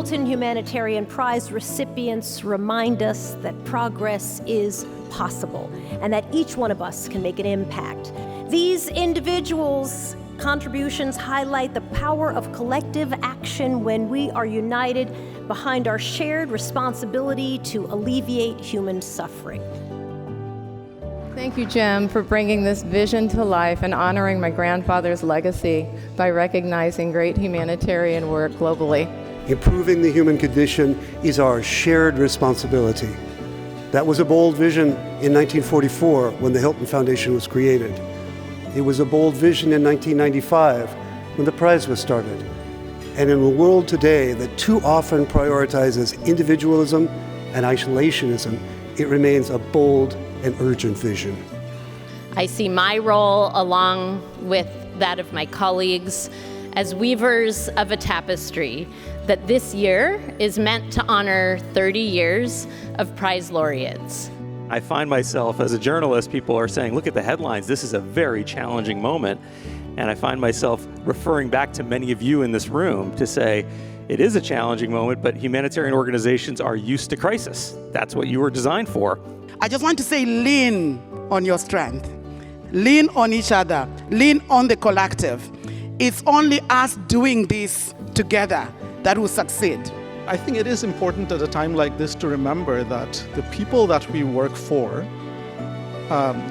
Hilton Humanitarian Prize recipients remind us that progress is possible and that each one of us can make an impact. These individuals' contributions highlight the power of collective action when we are united behind our shared responsibility to alleviate human suffering. Thank you, Jim, for bringing this vision to life and honoring my grandfather's legacy by recognizing great humanitarian work globally. Improving the human condition is our shared responsibility. That was a bold vision in 1944 when the Hilton Foundation was created. It was a bold vision in 1995 when the prize was started. And in a world today that too often prioritizes individualism and isolationism, it remains a bold and urgent vision. I see my role, along with that of my colleagues, as weavers of a tapestry that this year is meant to honor 30 years of Prize Laureates. I find myself, as a journalist, people are saying, look at the headlines, this is a very challenging moment. And I find myself referring back to many of you in this room to say, it is a challenging moment, but humanitarian organizations are used to crisis. That's what you were designed for. I just want to say, lean on your strength. Lean on each other. Lean on the collective. It's only us doing this together that will succeed. I think it is important at a time like this to remember that the people that we work for,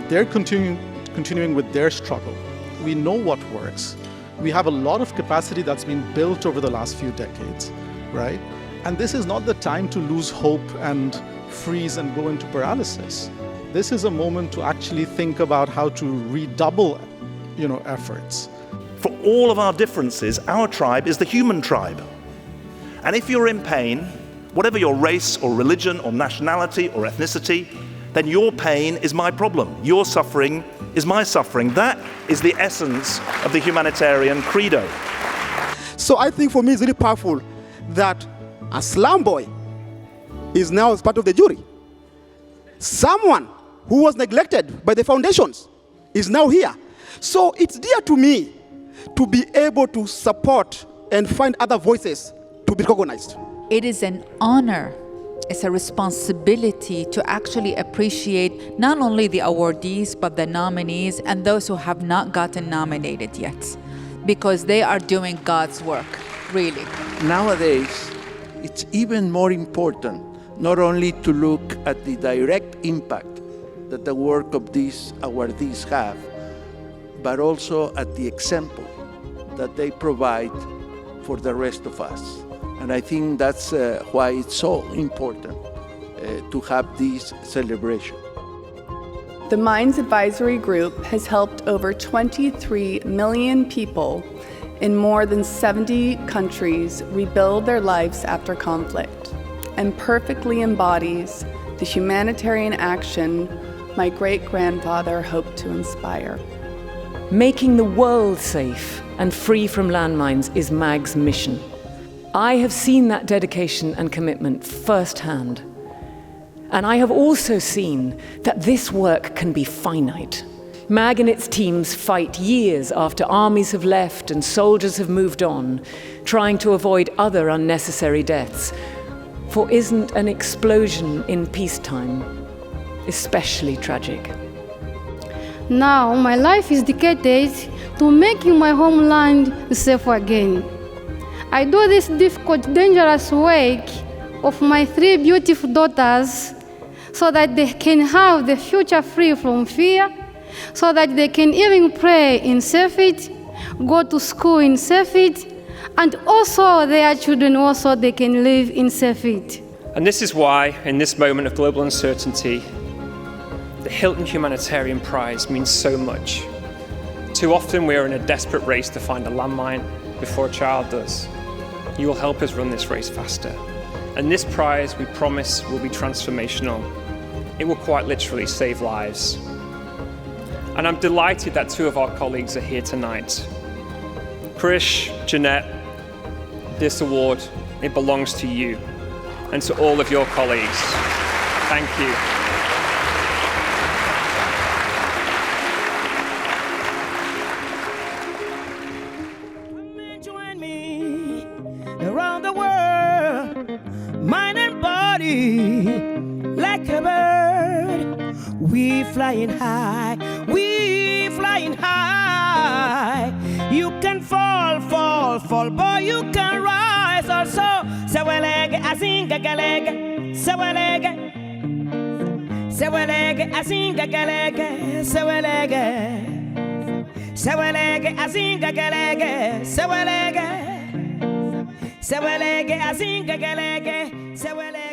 they're continuing with their struggle. We know what works. We have a lot of capacity that's been built over the last few decades, right? And this is not the time to lose hope and freeze and go into paralysis. This is a moment to actually think about how to redouble, efforts. For all of our differences, our tribe is the human tribe. And if you're in pain, whatever your race or religion or nationality or ethnicity, then your pain is my problem. Your suffering is my suffering. That is the essence of the humanitarian credo. So I think for me it's really powerful that a slum boy is now as part of the jury. Someone who was neglected by the foundations is now here. So it's dear to me to be able to support and find other voices to be recognized. It is an honor. It's a responsibility to actually appreciate not only the awardees, but the nominees and those who have not gotten nominated yet, because they are doing God's work, really. Nowadays, it's even more important not only to look at the direct impact that the work of these awardees have, but also at the example that they provide for the rest of us. And I think that's why it's so important to have this celebration. The Minds Advisory Group has helped over 23 million people in more than 70 countries rebuild their lives after conflict, and perfectly embodies the humanitarian action my great-grandfather hoped to inspire. Making the world safe and free from landmines is MAG's mission. I have seen that dedication and commitment firsthand. And I have also seen that this work can be finite. MAG and its teams fight years after armies have left and soldiers have moved on, trying to avoid other unnecessary deaths. For isn't an explosion in peacetime especially tragic? Now my life is dedicated to making my homeland safe again. I do this difficult, dangerous work of my 3 beautiful daughters so that they can have the future free from fear, so that they can even pray in safety, go to school in safety, and also their children also they can live in safety. And this is why, in this moment of global uncertainty, the Hilton Humanitarian Prize means so much. Too often we are in a desperate race to find a landmine before a child does. You will help us run this race faster. And this prize, we promise, will be transformational. It will quite literally save lives. And I'm delighted that 2 of our colleagues are here tonight. Krish, Jeanette, this award, it belongs to you and to all of your colleagues. Thank you. Join me around the world. mind and body like a bird. We flying high, we flying high. You can fall, fall, fall, boy, you can rise also. Sawalege, azinga galege, sawalege. Sawalege, azinga galege, sawalege. Sawalege, azinga galege, sawalege. Sawalege, azinga galege, sawalege.